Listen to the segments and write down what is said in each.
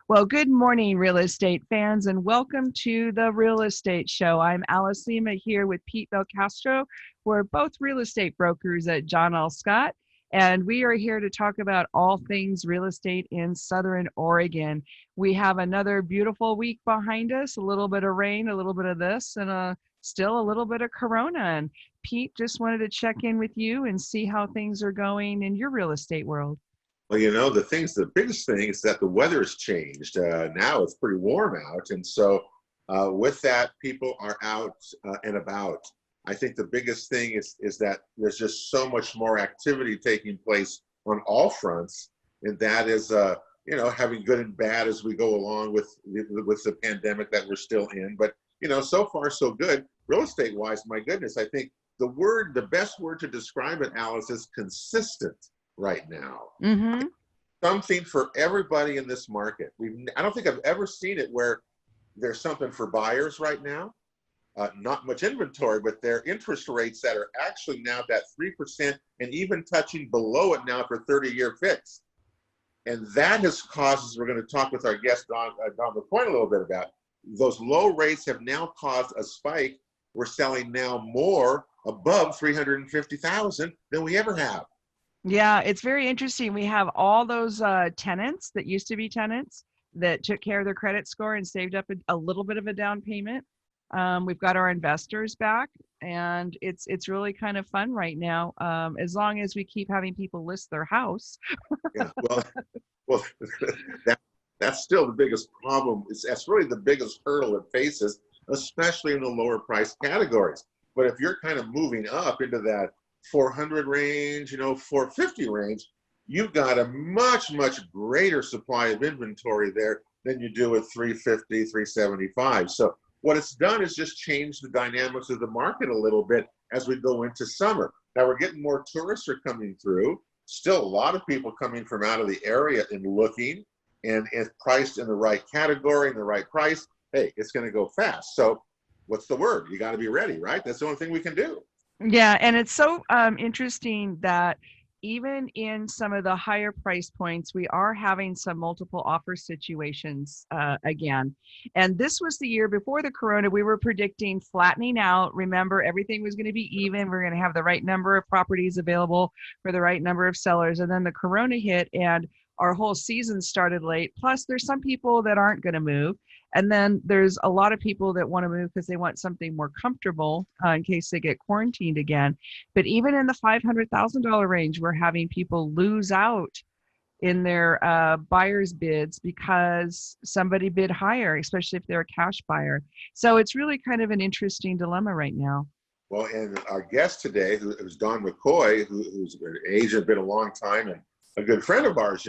Well, good morning, real estate fans, and welcome to the Real Estate Show. I'm Alice Lema here with Pete Belcastro. We're both real estate brokers at John L. Scott, and we are here to talk about all things real estate in Southern Oregon. We have another beautiful week behind us, a little bit of rain, a little bit of this, and still a little bit of Corona. And Pete, just wanted to check in with you and see how things are going in your real estate world. Well, the biggest thing is that the weather has changed. Now it's pretty warm out. And so with that, people are out and about. I think the biggest thing is that there's just so much more activity taking place on all fronts. And that is, having good and bad as we go along with the pandemic that we're still in. But, so far, so good. Real estate wise, my goodness, I think the best word to describe it, Alice, is consistent right now. Mm-hmm. Something for everybody in this market. I don't think I've ever seen it where there's something for buyers right now. Not much inventory, but their interest rates that are actually now at that 3% and even touching below it now for 30-year fixed. And that has caused, as we're going to talk with our guest, Don McCoy, a little bit about, those low rates have now caused a spike. We're selling now more above $350,000 than we ever have. Yeah, it's very interesting. We have all those tenants that used to be tenants that took care of their credit score and saved up a little bit of a down payment. We've got our investors back, and it's really kind of fun right now, as long as we keep having people list their house. Yeah, well, that's still the biggest problem. That's really the biggest hurdle it faces, especially in the lower price categories. But if you're kind of moving up into that 400 range, 450 range, you've got a much, much greater supply of inventory there than you do at 350, 375. So what it's done is just change the dynamics of the market a little bit as we go into summer. Now we're getting more tourists are coming through. Still a lot of people coming from out of the area and looking, and if priced in the right category and the right price, hey, it's going to go fast. So what's the word? You got to be ready, right? That's the only thing we can do. Yeah, and it's so interesting that even in some of the higher price points, we are having some multiple offer situations again. And this was the year before the Corona. We were predicting flattening out. Remember, everything was going to be even. We're going to have the right number of properties available for the right number of sellers. And then the Corona hit, and our whole season started late. Plus, there's some people that aren't going to move. And then there's a lot of people that want to move because they want something more comfortable in case they get quarantined again. But even in the $500,000 range, we're having people lose out in their buyer's bids because somebody bid higher, especially if they're a cash buyer. So it's really kind of an interesting dilemma right now. Well, and our guest today, who is Don McCoy, who's an agent, been a long time and a good friend of ours,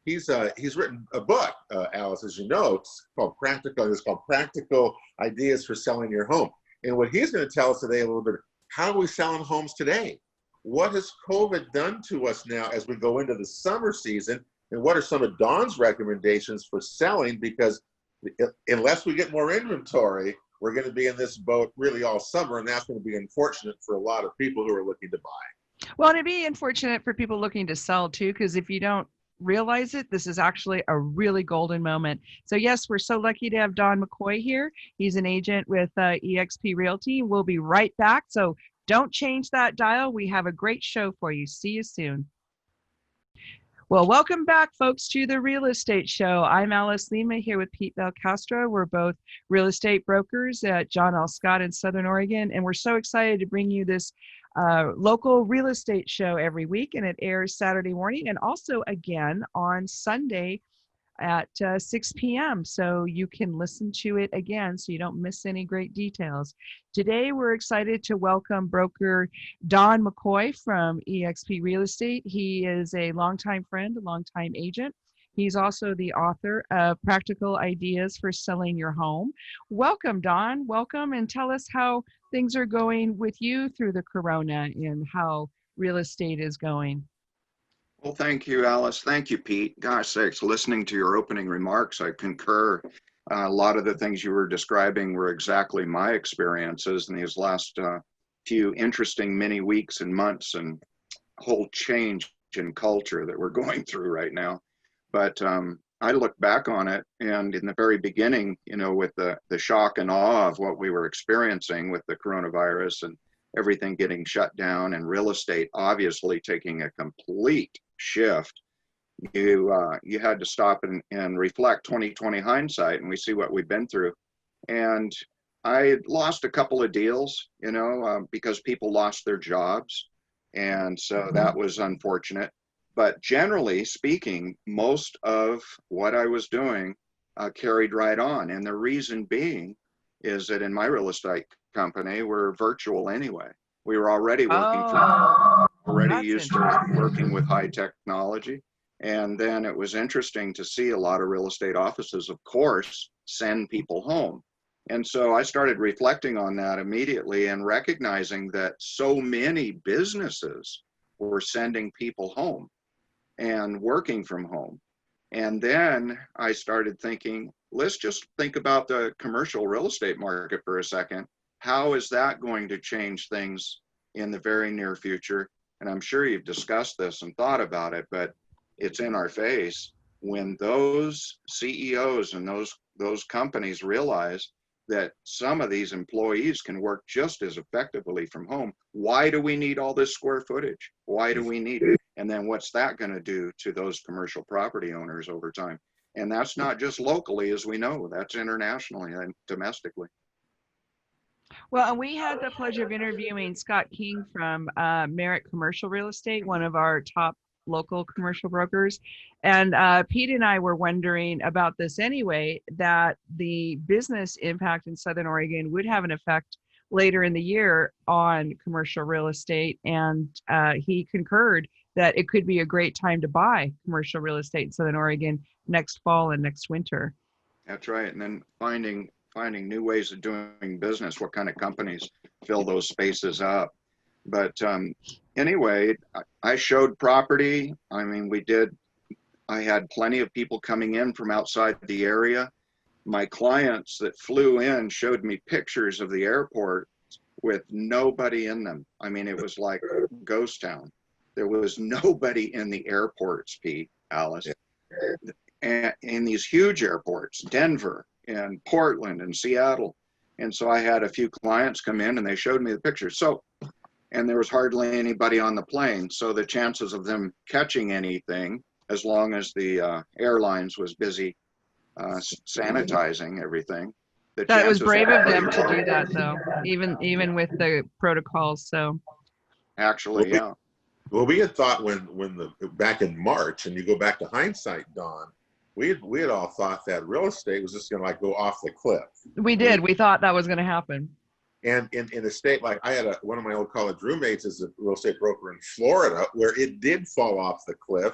he's written a book, Alice, as you know. It's called Practical Ideas for Selling Your Home. And what he's going to tell us today a little bit, how are we selling homes today? What has COVID done to us now as we go into the summer season? And what are some of Don's recommendations for selling? Because unless we get more inventory, we're going to be in this boat really all summer, and that's going to be unfortunate for a lot of people who are looking to buy. Well, and it'd be unfortunate for people looking to sell too, because if you don't realize it, this is actually a really golden moment. So yes, we're so lucky to have Don McCoy here. He's an agent with eXp Realty. We'll be right back. So don't change that dial. We have a great show for you. See you soon. Well, welcome back, folks, to the Real Estate Show. I'm Alice Lema here with Pete Belcastro. We're both real estate brokers at John L. Scott in Southern Oregon, and we're so excited to bring you this local real estate show every week, and it airs Saturday morning and also again on Sunday at 6 p.m. So you can listen to it again so you don't miss any great details. Today, we're excited to welcome broker Don McCoy from eXp Real Estate. He is a longtime friend, a longtime agent. He's also the author of Practical Ideas for Selling Your Home. Welcome, Don. Welcome, and tell us how things are going with you through the Corona and how real estate is going. Well, thank you, Alice. Thank you, Pete. Gosh sakes, listening to your opening remarks, I concur. A lot of the things you were describing were exactly my experiences in these last few interesting many weeks and months and whole change in culture that we're going through right now. But I look back on it, and in the very beginning, you know, with the shock and awe of what we were experiencing with the coronavirus and everything getting shut down and real estate obviously taking a complete shift, you had to stop and reflect 2020 hindsight, and we see what we've been through. And I lost a couple of deals, you know, because people lost their jobs. And so that was unfortunate. But generally speaking, most of what I was doing carried right on. And the reason being is that in my real estate company, we're virtual anyway. We were already working already used to working with high technology. And then it was interesting to see a lot of real estate offices, of course, send people home. And so I started reflecting on that immediately and recognizing that so many businesses were sending people home and working from home. And then I started thinking, let's just think about the commercial real estate market for a second. How is that going to change things in the very near future? And I'm sure you've discussed this and thought about it, but it's in our face. When those CEOs and those companies realize that some of these employees can work just as effectively from home, why do we need all this square footage? Why do we need it? And then what's that going to do to those commercial property owners over time? And that's not just locally, as we know, that's internationally and domestically. Well, and we had the pleasure of interviewing Scott King from Merritt Commercial Real Estate, one of our top local commercial brokers. And Pete and I were wondering about this anyway, that the business impact in Southern Oregon would have an effect later in the year on commercial real estate. And he concurred that it could be a great time to buy commercial real estate in Southern Oregon next fall and next winter. That's right. And then finding new ways of doing business, what kind of companies fill those spaces up. But anyway, I showed property. I mean, I had plenty of people coming in from outside the area. My clients that flew in showed me pictures of the airport with nobody in them. I mean, it was like a ghost town. There was nobody in the airports, Pete, Alice. And in these huge airports, Denver and Portland and Seattle. And so I had a few clients come in and they showed me the pictures. And there was hardly anybody on the plane. So the chances of them catching anything, as long as the airlines was busy sanitizing everything. That was brave of them to do that, though, even with the protocols. So actually, yeah. Well, we had thought back in March, and you go back to hindsight, Don, we had all thought that real estate was just going to like go off the cliff. We did. We thought that was going to happen. And in a state like I had one of my old college roommates is a real estate broker in Florida, where it did fall off the cliff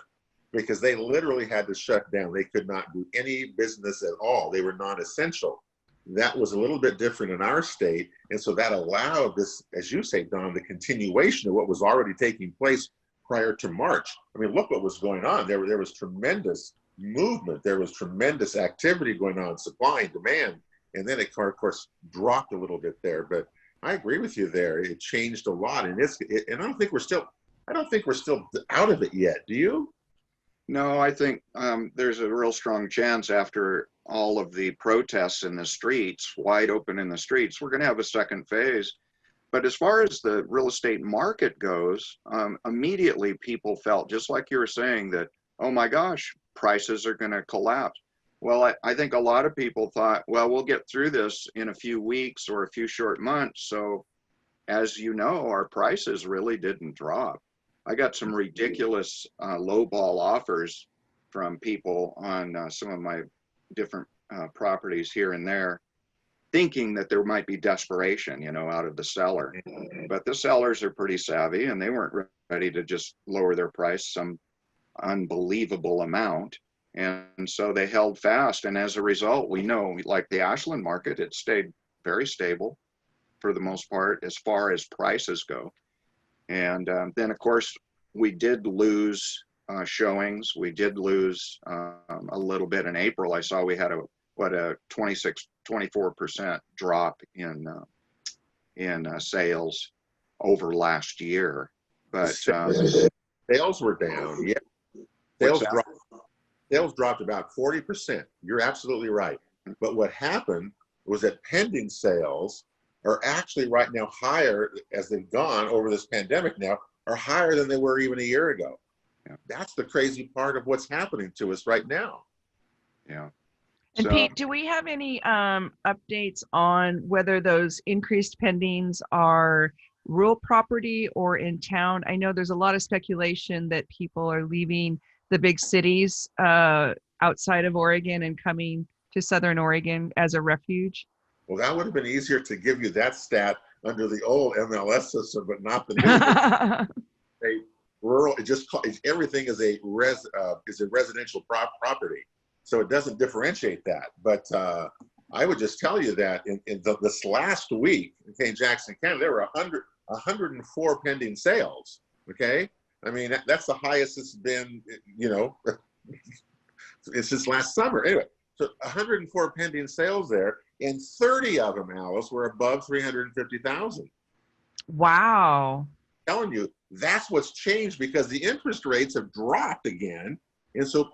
because they literally had to shut down. They could not do any business at all. They were non-essential. That was a little bit different in our state. And so that allowed this, as you say, Don, the continuation of what was already taking place prior to March. I mean, look what was going on. There was tremendous movement. There was tremendous activity going on, supply and demand. And then it, of course, dropped a little bit there. But I agree with you there. It changed a lot. And I don't think we're still out of it yet. Do you? No, I think there's a real strong chance after all of the protests in the streets, wide open in the streets, we're going to have a second phase. But as far as the real estate market goes, immediately people felt, just like you were saying, that, oh my gosh, prices are going to collapse. Well, I think a lot of people thought, well, we'll get through this in a few weeks or a few short months. So as you know, our prices really didn't drop. I got some ridiculous lowball offers from people on some of my different properties here and there, thinking that there might be desperation, out of the seller. But the sellers are pretty savvy, and they weren't ready to just lower their price some unbelievable amount. And so they held fast. And as a result, we know, like the Ashland market, it stayed very stable for the most part as far as prices go. And then, of course, we did lose showings. We did lose a little bit in April. I saw we had a 24% drop in sales over last year. But sales were down. Yeah, sales dropped. Sales dropped about 40%. You're absolutely right. But what happened was that pending sales are actually right now higher, as they've gone over this pandemic now, are higher than they were even a year ago. Yeah. That's the crazy part of what's happening to us right now. Yeah. And So, Pete, do we have any updates on whether those increased pendings are rural property or in town? I know there's a lot of speculation that people are leaving the big cities outside of Oregon and coming to Southern Oregon as a refuge. Well, that would have been easier to give you that stat under the old MLS system, but not the new one. A rural, everything is a residential property, so it doesn't differentiate that. But I would just tell you that in this last week in Jackson County, there were 104 pending sales. Okay, I mean that's the highest it's been. It's just last summer. Anyway, so 104 pending sales there, and 30 of them, Alice, were above 350,000. Wow. Telling you that's what's changed because the interest rates have dropped again, and so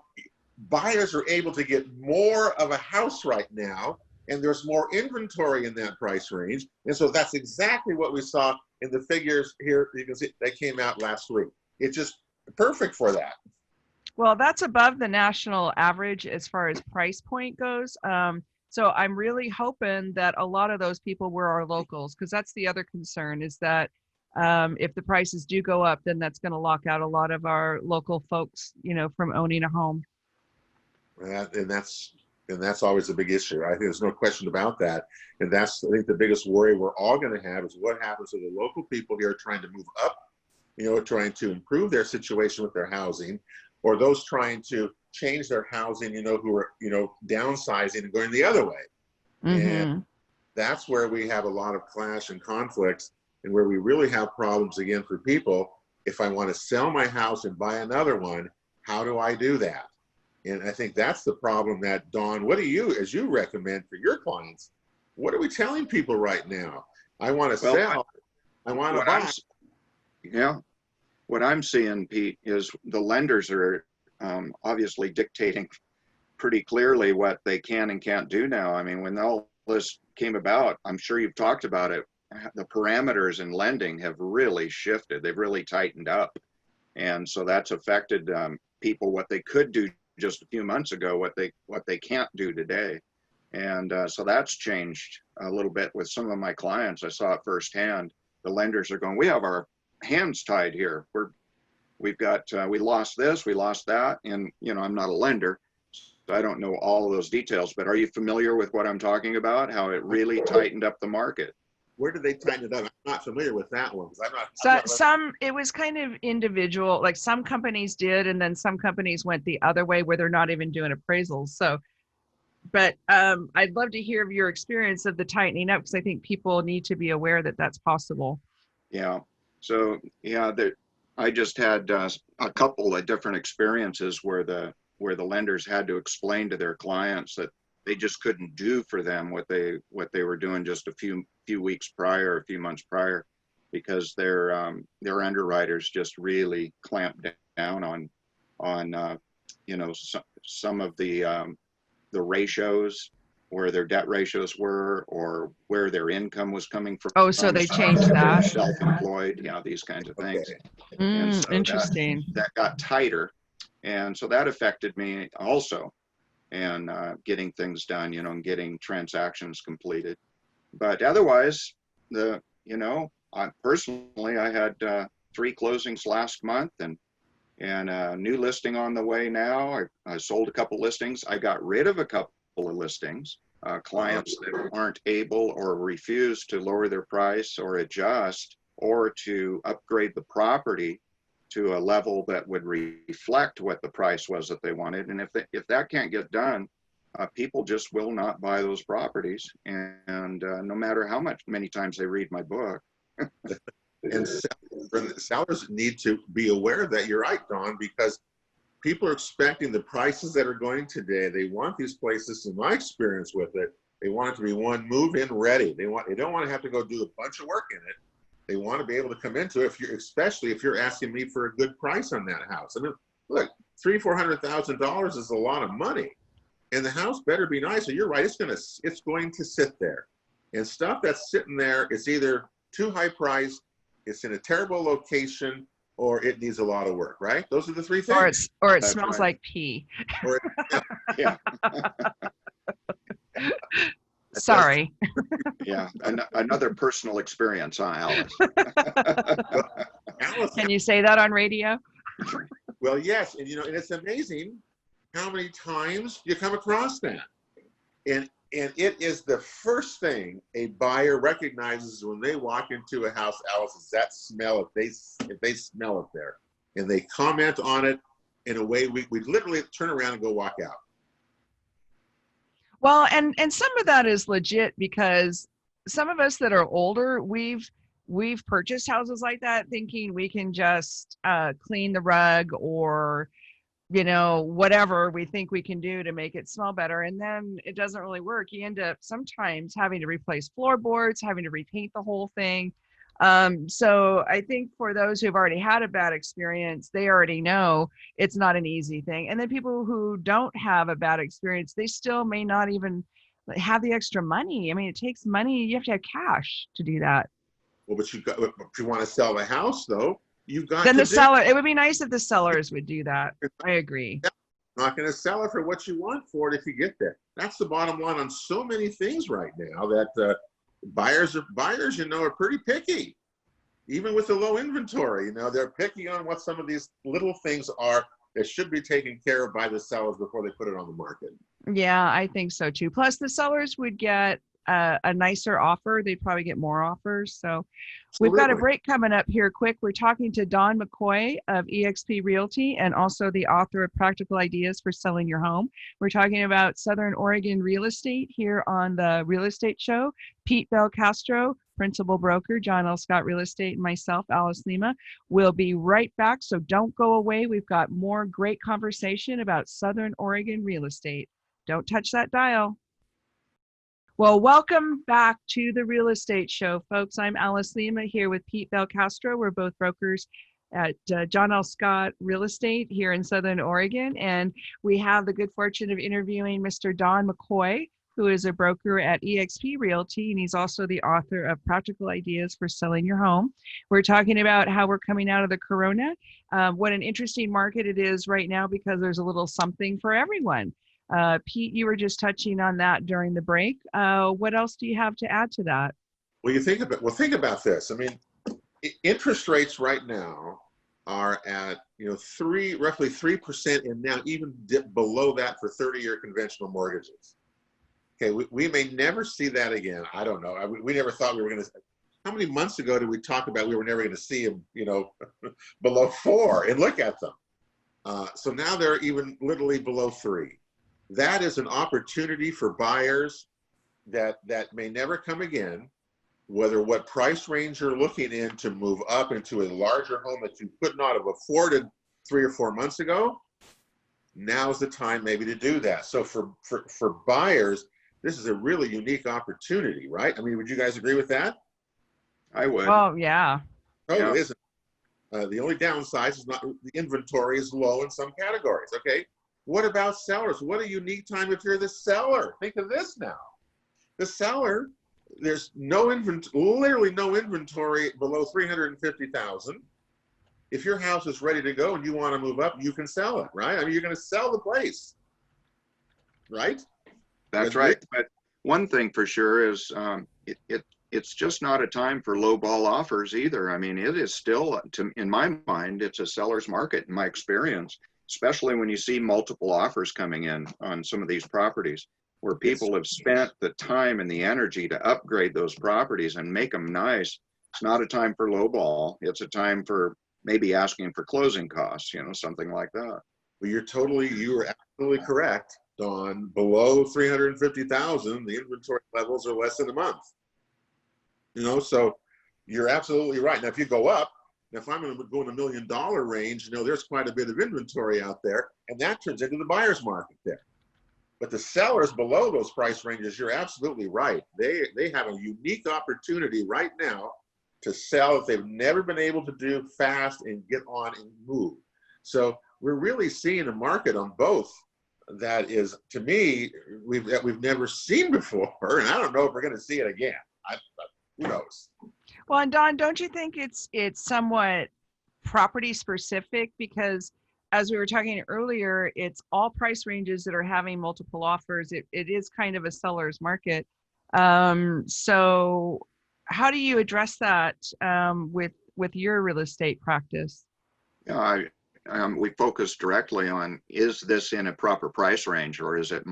buyers are able to get more of a house right now, and there's more inventory in that price range, and so that's exactly what we saw in the figures here. You can see they came out last week. It's just perfect for that. Well, that's above the national average as far as price point goes. So I'm really hoping that a lot of those people were our locals, because that's the other concern is that if the prices do go up, then that's going to lock out a lot of our local folks, from owning a home. And that's always a big issue. I think there's no question about that. And that's, I think, the biggest worry we're all going to have is what happens to the local people here trying to move up, trying to improve their situation with their housing, or those trying to change their housing, who are, downsizing and going the other way. Mm-hmm. And that's where we have a lot of clash and conflicts, and where we really have problems again for people. If I want to sell my house and buy another one, how do I do that? And I think that's the problem that, Don, what do you, as you recommend for your clients, what are we telling people right now? I want to sell, I want to buy. Yeah. What I'm seeing, Pete, is the lenders are obviously dictating pretty clearly what they can and can't do now. I mean, when all this came about, I'm sure you've talked about it, the parameters in lending have really shifted. They've really tightened up. And so that's affected people, what they could do just a few months ago, what they can't do today. And so that's changed a little bit with some of my clients. I saw it firsthand. The lenders are going, we have our hands tied here. We lost this, we lost that. And, I'm not a lender, so I don't know all of those details, but are you familiar with what I'm talking about? How it really tightened up the market? Where did they tighten it up? I'm not familiar with that one. It was kind of individual, like some companies did, and then some companies went the other way where they're not even doing appraisals. So, but I'd love to hear of your experience of the tightening up, because I think people need to be aware that that's possible. Yeah. So yeah, I just had a couple of different experiences where the lenders had to explain to their clients that they just couldn't do for them what they were doing just a few weeks prior, a few months prior, because their underwriters just really clamped down on some of the ratios, where their debt ratios were, or where their income was coming from. Oh, so they changed that. Self-employed, these kinds of things. Okay. So interesting. That got tighter, and so that affected me also, and getting things done, and getting transactions completed. But otherwise, I personally, I had 3 closings last month, and a new listing on the way now. I sold a couple listings. I got rid of a couple of listings, clients that aren't able or refuse to lower their price or adjust or to upgrade the property to a level that would reflect what the price was that they wanted. And if that can't get done, people just will not buy those properties. And no matter many times they read my book. And sellers need to be aware that you're right, Don, because people are expecting the prices that are going today. They want these places, in my experience with it, they want it to be one move-in ready. They don't want to have to go do a bunch of work in it. They want to be able to come into it, especially if you're asking me for a good price on that house. I mean, look, $300,000-$400,000 is a lot of money, and the house better be nice. So you're right, it's going to sit there, and stuff that's sitting there is either too high priced, it's in a terrible location, or it needs a lot of work. Right? Those are the three things. Or it smells like pee. Or Yeah. Sorry. Yeah. Another personal experience, huh, Alice? Alice, Can you say that on radio? well, yes, and and it's amazing how many times you come across that, and it is the first thing a buyer recognizes when they walk into a house. Alice, is that smell. If they smell it there, and they comment on it in a way, we literally turn around and go walk out. Well, and some of that is legit, because some of us that are older, we've purchased houses like that thinking we can just clean the rug or whatever we think we can do to make it smell better, and then it doesn't really work. You end up sometimes having to replace floorboards, having to repaint the whole thing. So I think for those who've already had a bad experience, they already know it's not an easy thing. And then people who don't have a bad experience, they still may not even have the extra money. I mean, it takes money. You have to have cash to do that. Well, but if you want to sell the house, though, you've got Then to the seller, it would be nice if the sellers would do that. I agree. Not going to sell it for what you want for it if you get there. That's the bottom line on so many things right now, that buyers are pretty picky. Even with the low inventory, they're picky on what some of these little things are that should be taken care of by the sellers before they put it on the market. Yeah, I think so too. Plus the sellers would get a nicer offer. They'd probably get more offers. So we've got a break coming up here quick. We're talking to Don McCoy of eXp Realty, and also the author of Practical Ideas for Selling Your Home. We're talking about Southern Oregon real estate here on the Real Estate Show. Pete Belcastro, principal broker, John L. Scott Real Estate, and myself, Alice Lema. We'll be right back, so don't go away. We've got more great conversation about Southern Oregon real estate. Don't touch that dial. Well, welcome back to the Real Estate Show, folks. I'm Alice Lema here with Pete Belcastro. We're both brokers at John L. Scott Real Estate here in Southern Oregon. And we have the good fortune of interviewing Mr. Don McCoy, who is a broker at eXp Realty, and he's also the author of Practical Ideas for Selling Your Home. We're talking about how we're coming out of the corona, what an interesting market it is right now, because there's a little something for everyone. Pete, you were just touching on that during the break. What else do you have to add to that? Well, think about this. I mean, interest rates right now are at roughly 3%, and now even dip below that for 30-year conventional mortgages. Okay, we may never see that again. I don't know. We never thought we were going to. How many months ago did we talk about we were never going to see them, below 4? And look at them. So now they're even literally below 3. That is an opportunity for buyers that may never come again, whether what price range you're looking in to move up into a larger home that you could not have afforded 3 or 4 months ago. Now's the time maybe to do that. So for buyers, this is a really unique opportunity, right? I mean, would you guys agree with that? I would. Oh, yeah. Oh, Yeah. it isn't. The only downside is the inventory is low in some categories. Okay. What about sellers? What a unique time if you're the seller. Think of this now. The seller, there's literally no inventory below 350,000. If your house is ready to go and you want to move up, you can sell it, right? I mean, you're going to sell the place, right? That's right. But one thing for sure is it's just not a time for low ball offers either. I mean, it is still, in my mind, it's a seller's market in my experience, especially when you see multiple offers coming in on some of these properties where people have spent the time and the energy to upgrade those properties and make them nice. It's not a time for low ball. It's a time for maybe asking for closing costs, something like that. Well, you are absolutely correct, Don. Below 350,000, the inventory levels are less than a month. So you're absolutely right. Now, if you go up, if I'm going to go in $1 million range, there's quite a bit of inventory out there, and that turns into the buyer's market there. But the sellers below those price ranges, you're absolutely right. They have a unique opportunity right now to sell that they've never been able to do fast and get on and move. So we're really seeing a market on both that is, to me, we've never seen before, and I don't know if we're going to see it again. Who knows? Well, and Don, don't you think it's somewhat property specific? Because as we were talking earlier, it's all price ranges that are having multiple offers. It is kind of a seller's market. So how do you address that with your real estate practice? Yeah, we focus directly on, is this in a proper price range, or is it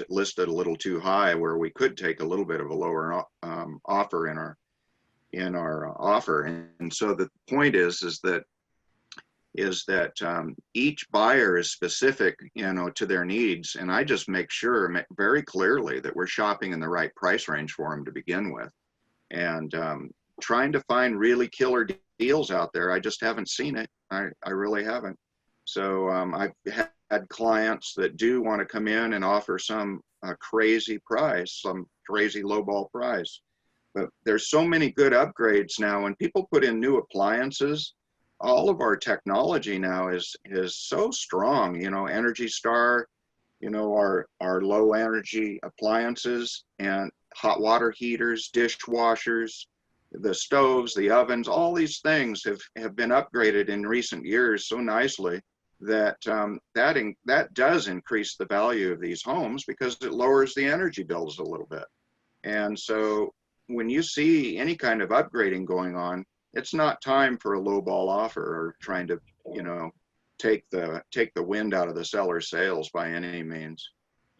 listed a little too high where we could take a little bit of a lower offer in our offer? And so the point is that each buyer is specific, to their needs, and I just make sure very clearly that we're shopping in the right price range for them to begin with, and trying to find really killer deals out there. I just haven't seen it. I really haven't. So I've had clients that do want to come in and offer some crazy price, some crazy lowball price. But there's so many good upgrades now. When people put in new appliances, all of our technology now is so strong. Energy Star, our low energy appliances and hot water heaters, dishwashers, the stoves, the ovens, all these things have been upgraded in recent years so nicely that that does increase the value of these homes because it lowers the energy bills a little bit. And so when you see any kind of upgrading going on, it's not time for a lowball offer or trying to, take the wind out of the seller's sails by any means.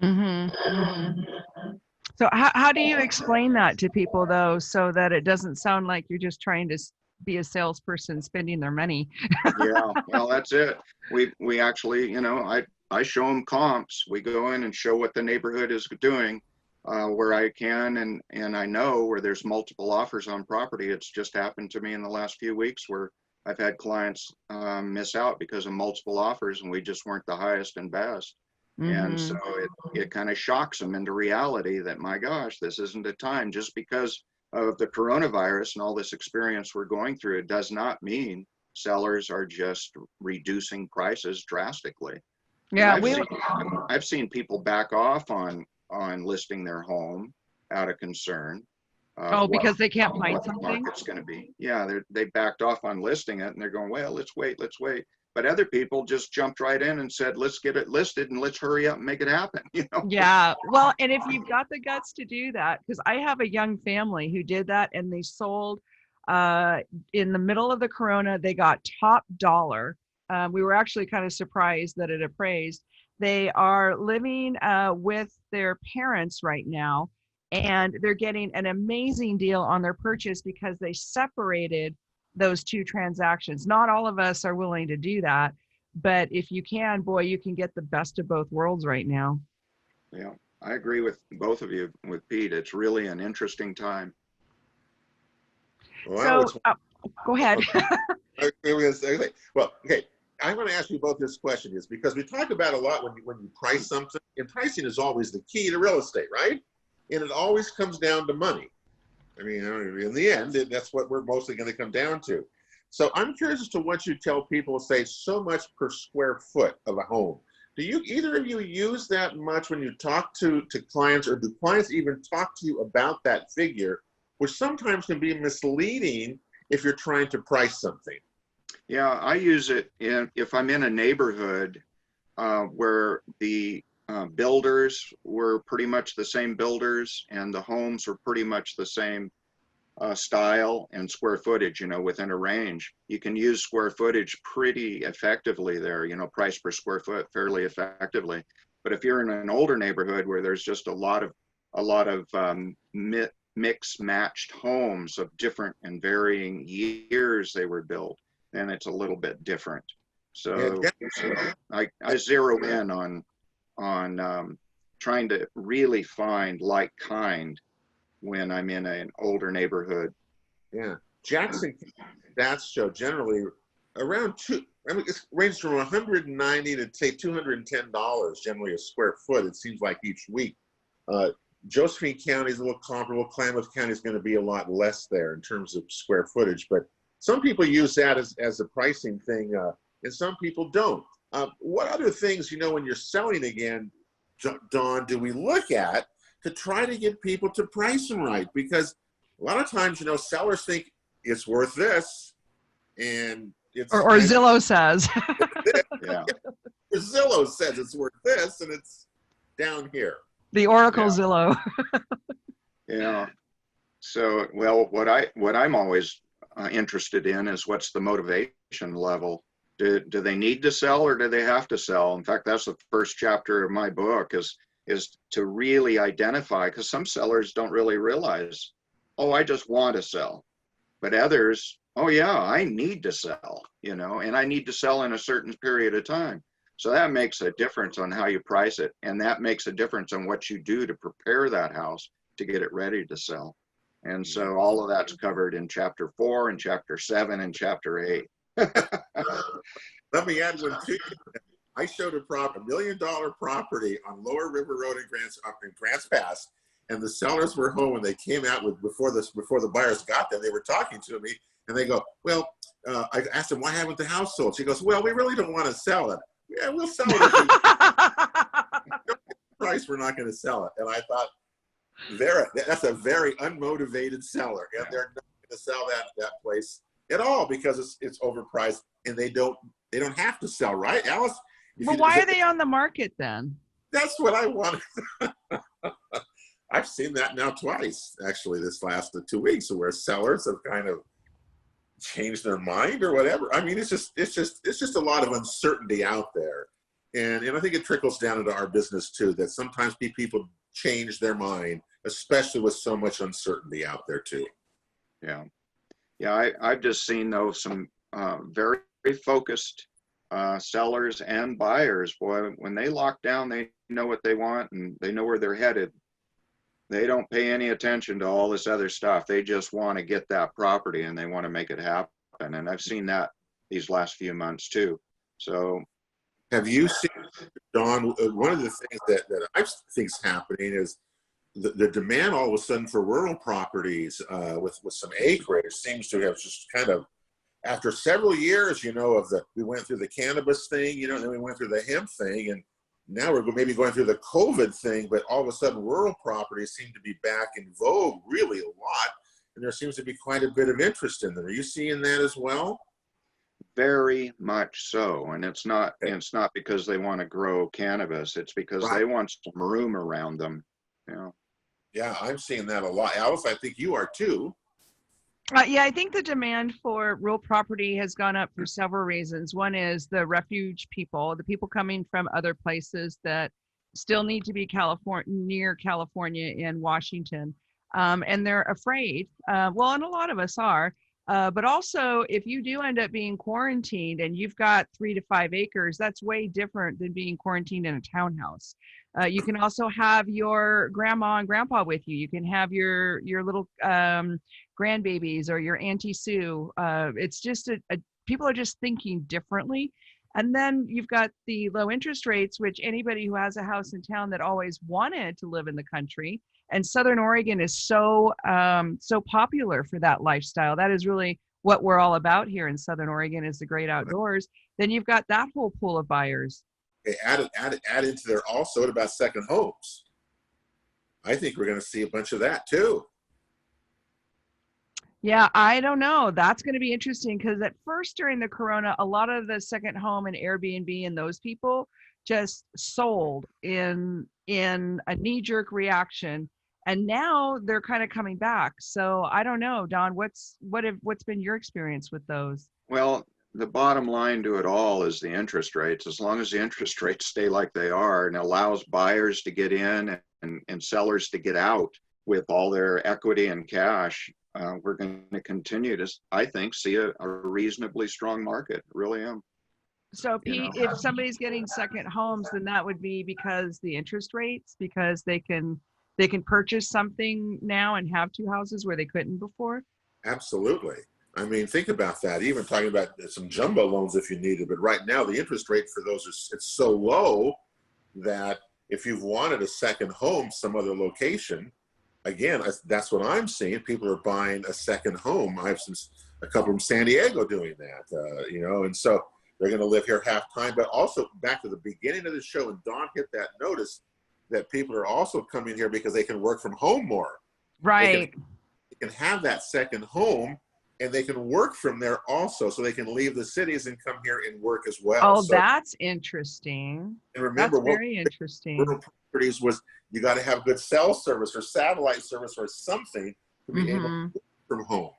Mm-hmm. Mm-hmm. So how do you explain that to people, though, so that it doesn't sound like you're just trying to be a salesperson spending their money? Yeah, well, that's it. We actually, I show them comps. We go in and show what the neighborhood is doing where I can, and I know where there's multiple offers on property. It's just happened to me in the last few weeks where I've had clients miss out because of multiple offers, and we just weren't the highest and best. Mm-hmm. And so it kind of shocks them into reality that, my gosh, this isn't a time. Just because of the coronavirus and all this experience we're going through, it does not mean sellers are just reducing prices drastically. Yeah, I've seen people back off on listing their home out of concern. Because they can't find something? The market's going to be. Yeah, they backed off on listing it, and they're going, well, let's wait. But other people just jumped right in and said, let's get it listed and let's hurry up and make it happen. Yeah. Well, and if you've got the guts to do that, because I have a young family who did that, and they sold in the middle of the corona. They got top dollar. We were actually kind of surprised that it appraised. They are living with their parents right now, and they're getting an amazing deal on their purchase because they separated those two transactions. Not all of us are willing to do that, but if you can, boy, you can get the best of both worlds right now. Yeah, I agree with both of you, with Pete. It's really an interesting time. Well, so, go ahead. Well, okay. I want to ask you both this question is because we talk about a lot when you price something, and pricing is always the key to real estate, right? And it always comes down to money. I mean, in the end, that's what we're mostly going to come down to. So I'm curious as to what you tell people, say so much per square foot of a home. Do you, either of you, use that much when you talk to clients, or do clients even talk to you about that figure, which sometimes can be misleading if you're trying to price something? Yeah, I use it if I'm in a neighborhood where the builders were pretty much the same builders and the homes were pretty much the same style and square footage, within a range. You can use square footage pretty effectively there, price per square foot fairly effectively. But if you're in an older neighborhood where there's just a lot of mix matched homes of different and varying years they were built, then it's a little bit different. So I zero in on trying to really find like kind when I'm in an older neighborhood. Yeah, Jackson stats show generally around it ranges from $190 to say $210 generally a square foot. It seems like each week. Josephine County is a little comparable. Klamath County is going to be a lot less there in terms of square footage, but some people use that as a pricing thing, and some people don't. What other things, when you're selling again, Don, do we look at to try to get people to price them right? Because a lot of times, sellers think it's worth this, and it's or Zillow says. Yeah. Zillow says it's worth this, and it's down here. The Oracle Zillow. Yeah. So, well, what I'm always interested in is what's the motivation level. Do they need to sell, or do they have to sell? In fact, that's the first chapter of my book is to really identify, because some sellers don't really realize, oh, I just want to sell. But others, oh yeah, I need to sell, and I need to sell in a certain period of time. So that makes a difference on how you price it. And that makes a difference on what you do to prepare that house to get it ready to sell. And so all of that's covered in chapter 4 and chapter 7 and chapter 8. Let me add one too. I showed a $1 million property on Lower River Road in Grants Pass, and the sellers were home and they came out before the buyers got there. They were talking to me and they go, well, I asked them, why haven't the house sold? She goes, well, we really don't want to sell it. Yeah, we'll sell it. If we price, we're not going to sell it. And I thought, that's a very unmotivated seller, and they're not going to sell that place at all because it's overpriced, and they don't have to sell, right, Alice? Well, why are they on the market then? That's what I wanted. I've seen that now twice, actually, this last 2 weeks, where sellers have kind of changed their mind or whatever. I mean, it's just a lot of uncertainty out there, and I think it trickles down into our business too. That sometimes people change their mind, especially with so much uncertainty out there too. Yeah. I've just seen though some very focused sellers and buyers. Boy, when they lock down, they know what they want and they know where they're headed. They don't pay any attention to all this other stuff. They just want to get that property and they want to make it happen. And I've seen that these last few months too. So, have you seen, Don, one of the things that I think is happening is the demand all of a sudden for rural properties with some acreage seems to have just kind of, after several years, we went through the cannabis thing, and then we went through the hemp thing, and now we're maybe going through the COVID thing, but all of a sudden rural properties seem to be back in vogue really a lot, and there seems to be quite a bit of interest in them. Are you seeing that as well? Very much so, and it's not because they want to grow cannabis. It's because they want some room around them. Yeah, I'm seeing that a lot. Alice, I think you are too. Yeah, I think the demand for rural property has gone up for several reasons. One is the refuge people, the people coming from other places that still need to be near California and Washington, and they're afraid. Well, and a lot of us are. But also, if you do end up being quarantined and you've got 3 to 5 acres, that's way different than being quarantined in a townhouse. You can also have your grandma and grandpa with you. You can have your little grandbabies or your Auntie Sue. It's just people are just thinking differently. And then you've got the low interest rates, which anybody who has a house in town that always wanted to live in the country. And Southern Oregon is so popular for that lifestyle. That is really what we're all about here in Southern Oregon, is the great outdoors. Then you've got that whole pool of buyers. Okay, add into there also about second homes. I think we're going to see a bunch of that too. Yeah, I don't know. That's going to be interesting because at first during the corona, a lot of the second home and Airbnb and those people just sold in a knee-jerk reaction. And now they're kind of coming back. So I don't know, Don, what's been your experience with those? Well, the bottom line to it all is the interest rates. As long as the interest rates stay like they are and allows buyers to get in and sellers to get out with all their equity and cash, we're going to continue to, I think, see a reasonably strong market. Really am. So Pete, if somebody's getting second homes, then that would be because the interest rates, because they can purchase something now and have 2 houses where they couldn't before? Absolutely. I mean, think about that. Even talking about some jumbo loans if you need it, but right now the interest rate for those it's so low that if you've wanted a second home, some other location, again, that's what I'm seeing. People are buying a second home. I have a couple from San Diego doing that, and so they're going to live here half time. But also back to the beginning of the show, and Don hit that notice that people are also coming here because they can work from home more. Right. They can have that second home, and they can work from there also. So they can leave the cities and come here and work as well. Oh, So, that's interesting. and remember, That's very interesting. rural properties was you got to have good cell service or satellite service or something to be able to work from home.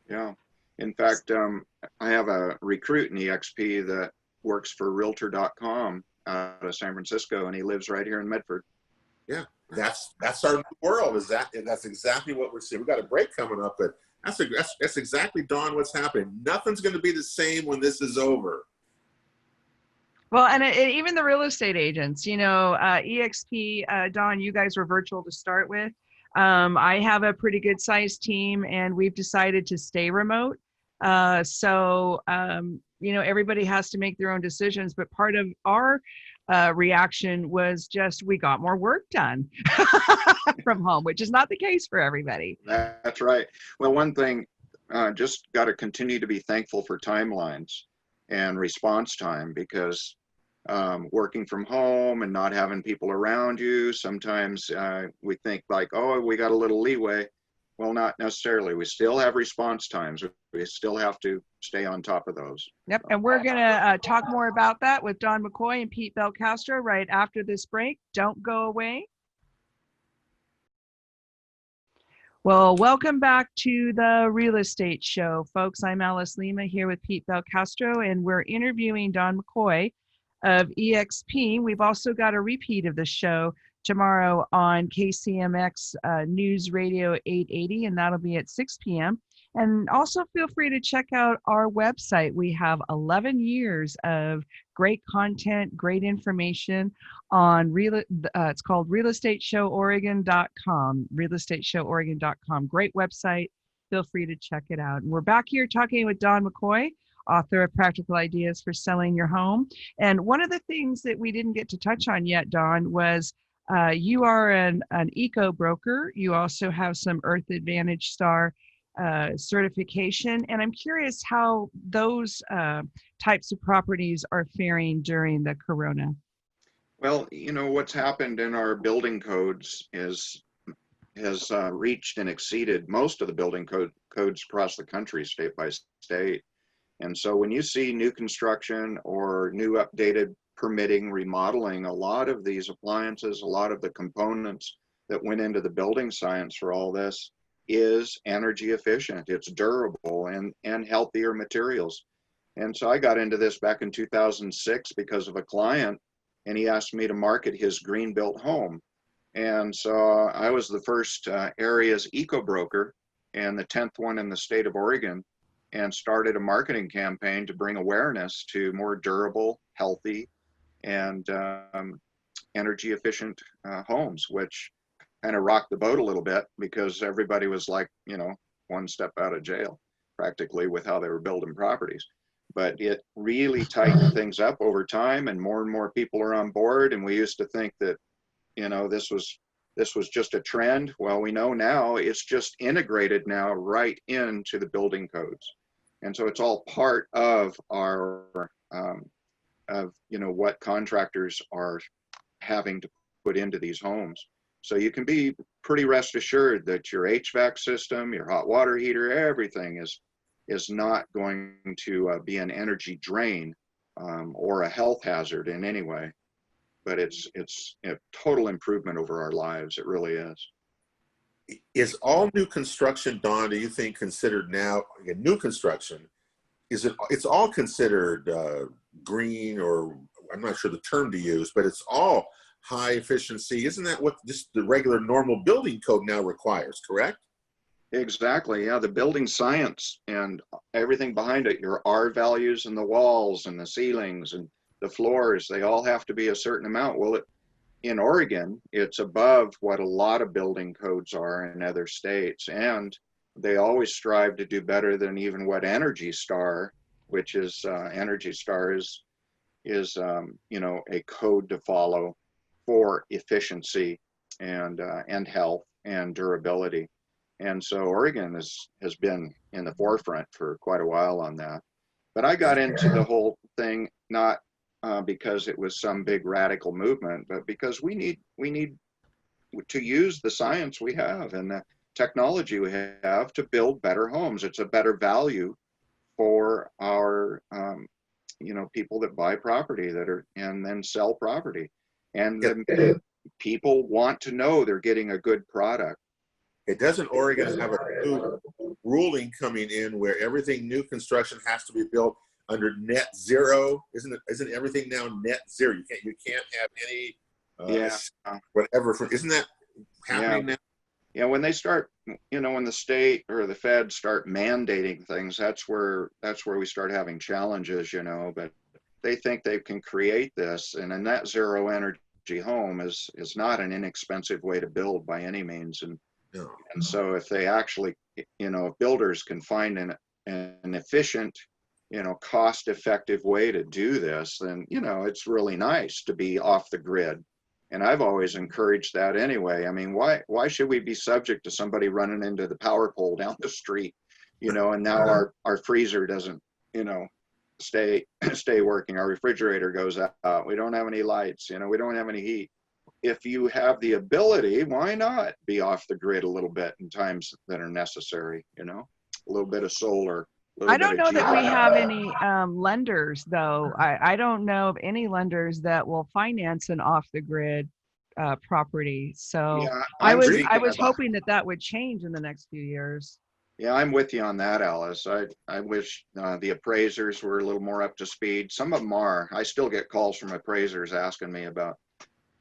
Yeah. In fact, I have a recruit in EXP that works for Realtor.com out of San Francisco, and he lives right here in Medford. Yeah, that's our new world. That's exactly what we're seeing. We got a break coming up, but that's exactly, Don, what's happening. Nothing's going to be the same when this is over. Well, and even the real estate agents, EXP, Don, you guys were virtual to start with. I have a pretty good sized team, and we've decided to stay remote. Everybody has to make their own decisions, but part of our reaction was just we got more work done from home, which is not the case for everybody. That's right. Well, one thing, just got to continue to be thankful for timelines and response time, because working from home and not having people around you, sometimes we think like, oh, we got a little leeway. Well, not necessarily. We still have response times. We still have to stay on top of those. Yep, and we're going to talk more about that with Don McCoy and Pete Belcastro right after this break. Don't go away. Well, welcome back to the Real Estate Show, folks. I'm Alice Lema here with Pete Belcastro, and we're interviewing Don McCoy of EXP. We've also got a repeat of the show tomorrow on KCMX News Radio 880, and that'll be at 6 p.m. And also feel free to check out our website. We have 11 years of great content, great information on it's called realestateshoworegon.com, realestateshoworegon.com. Great website. Feel free to check it out. And we're back here talking with Don McCoy, author of Practical Ideas for Selling Your Home. And one of the things that we didn't get to touch on yet, Don, was you are an eco broker. You also have some Earth Advantage Star certification. And I'm curious how those types of properties are faring during the corona. Well, what's happened in our building codes has reached and exceeded most of the building codes across the country, state by state. And so when you see new construction or new updated permitting, remodeling, a lot of these appliances, a lot of the components that went into the building science for all this is energy efficient. It's durable and healthier materials. And so I got into this back in 2006 because of a client, and he asked me to market his green built home. And so I was the first area's eco broker and the 10th one in the state of Oregon, and started a marketing campaign to bring awareness to more durable, healthy, and energy efficient homes, which kind of rocked the boat a little bit because everybody was like, one step out of jail practically with how they were building properties. But it really tightened things up over time, and more people are on board. And we used to think that, this was just a trend. Well, we know now it's just integrated now right into the building codes. And so it's all part of our, what contractors are having to put into these homes. So you can be pretty rest assured that your HVAC system, your hot water heater, everything is not going to be an energy drain or a health hazard in any way. But it's a total improvement over our lives. It really is. Is all new construction, Don, do you think considered now, again, new construction, it's all considered green, or I'm not sure the term to use, but it's all high efficiency. Isn't that what just the regular normal building code now requires, correct? Exactly. Yeah. The building science and everything behind it, your R values in the walls and the ceilings and the floors, they all have to be a certain amount. Well, in Oregon, it's above what a lot of building codes are in other states. And they always strive to do better than even what Energy Star, which is Energy Star is a code to follow for efficiency and health and durability. And so Oregon has been in the forefront for quite a while on that. But I got into the whole thing not because it was some big radical movement, but because we need to use the science we have and the technology we have to build better homes. It's a better value for our people that buy property and then sell property, and the people want to know they're getting a good product. Doesn't Oregon have a new ruling coming in where everything new construction has to be built under net zero? Isn't everything now net zero? You can't have any whatever. Isn't that happening now? Yeah, when they start, when the state or the Fed start mandating things, that's where we start having challenges, but they think they can create this, and a net zero energy home is not an inexpensive way to build by any means. And so if they actually, if builders can find an efficient, cost-effective way to do this, then, it's really nice to be off the grid. And I've always encouraged that anyway. I mean, why should we be subject to somebody running into the power pole down the street, and now our freezer doesn't, stay working. Our refrigerator goes out. We don't have any lights, we don't have any heat. If you have the ability, why not be off the grid a little bit in times that are necessary, a little bit of solar. I don't know that we have any lenders, though. I don't know of any lenders that will finance an off-the-grid property. So yeah, I was hoping that would change in the next few years. Yeah, I'm with you on that, Alice. I wish the appraisers were a little more up to speed. Some of them are. I still get calls from appraisers asking me about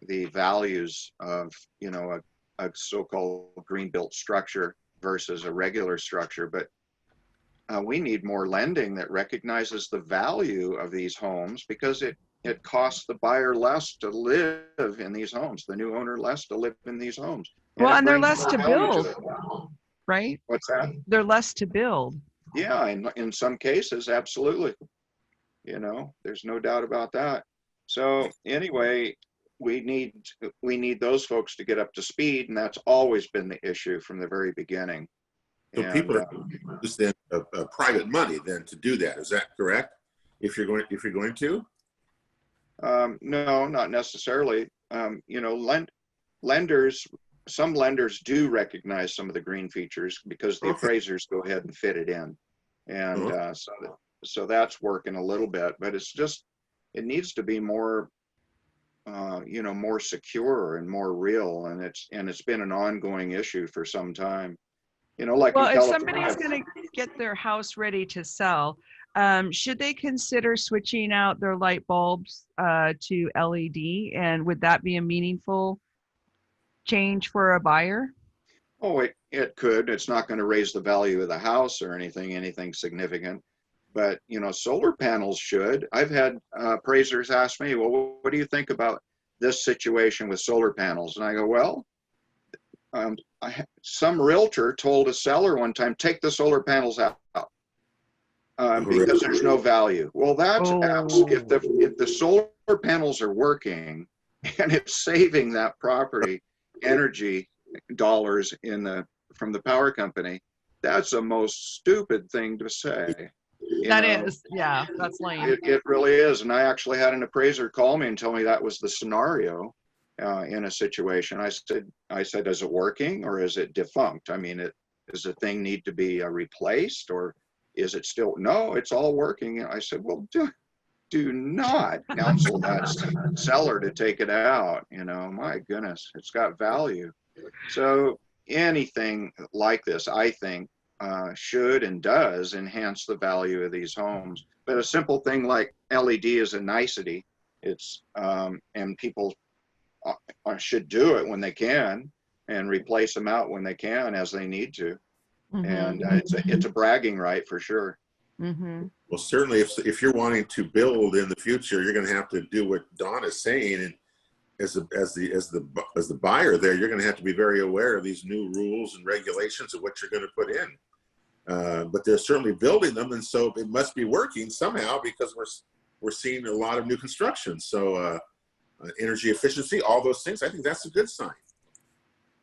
the values of, a so-called green built structure versus a regular structure. But we need more lending that recognizes the value of these homes, because it costs the buyer less to live in these homes, the new owner less to live in these homes. And they're less to build, right? What's that? They're less to build. Yeah, in some cases, absolutely. There's no doubt about that. So anyway, we need those folks to get up to speed, and that's always been the issue from the very beginning. So people are using private money then to do that. Is that correct? If you're going to? No, not necessarily. Lenders. Some lenders do recognize some of the green features because the appraisers go ahead and fit it in, and so that's working a little bit. But it needs to be more, more secure and more real, and it's been an ongoing issue for some time. If somebody's going to get their house ready to sell, should they consider switching out their light bulbs to LED? And would that be a meaningful change for a buyer? Oh, it could. It's not going to raise the value of the house or anything significant. But, solar panels should. I've had appraisers ask me, well, what do you think about this situation with solar panels? And I go, well, some realtor told a seller one time, take the solar panels out because there's no value. Well, that's if the solar panels are working and it's saving that property energy dollars from the power company, that's the most stupid thing to say. That's lame. It really is. And I actually had an appraiser call me and tell me that was the scenario. In a situation, I said, is it working or is it defunct? I mean, does the thing need to be replaced, or is it still? No, it's all working. And I said, well, do not counsel that seller to take it out. My goodness, it's got value. So anything like this, I think, should and does enhance the value of these homes. But a simple thing like LED is a nicety. It's and people should do it when they can and replace them out when they can as they need to. And it's a bragging right for sure. Well, certainly if you're wanting to build in the future, you're going to have to do what Don is saying, and as the buyer there, you're going to have to be very aware of these new rules and regulations of what you're going to put in. But they're certainly building them, and so it must be working somehow, because we're seeing a lot of new construction. So energy efficiency, all those things, I think that's a good sign.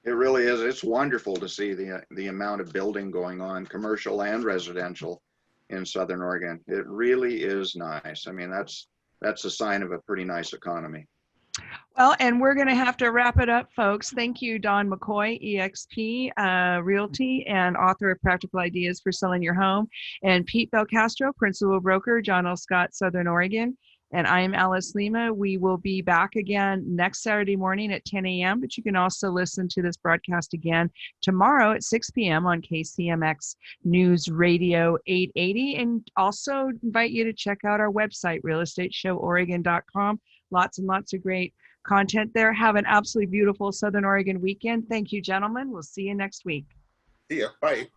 It really is. It's wonderful to see the amount of building going on, commercial and residential. in Southern Oregon. It really is nice. I mean, that's a sign of a pretty nice economy. Well, and we're going to have to wrap it up, folks. Thank you, Don McCoy, EXP Realty and author of Practical Ideas for Selling Your Home, and Pete Belcastro, Principal Broker, John L. Scott, Southern Oregon. And I am Alice Lema. We will be back again next Saturday morning at 10 a.m., but you can also listen to this broadcast again tomorrow at 6 p.m. on KCMX News Radio 880. And also invite you to check out our website, realestateshoworegon.com. Lots and lots of great content there. Have an absolutely beautiful Southern Oregon weekend. Thank you, gentlemen. We'll see you next week. See ya. Bye.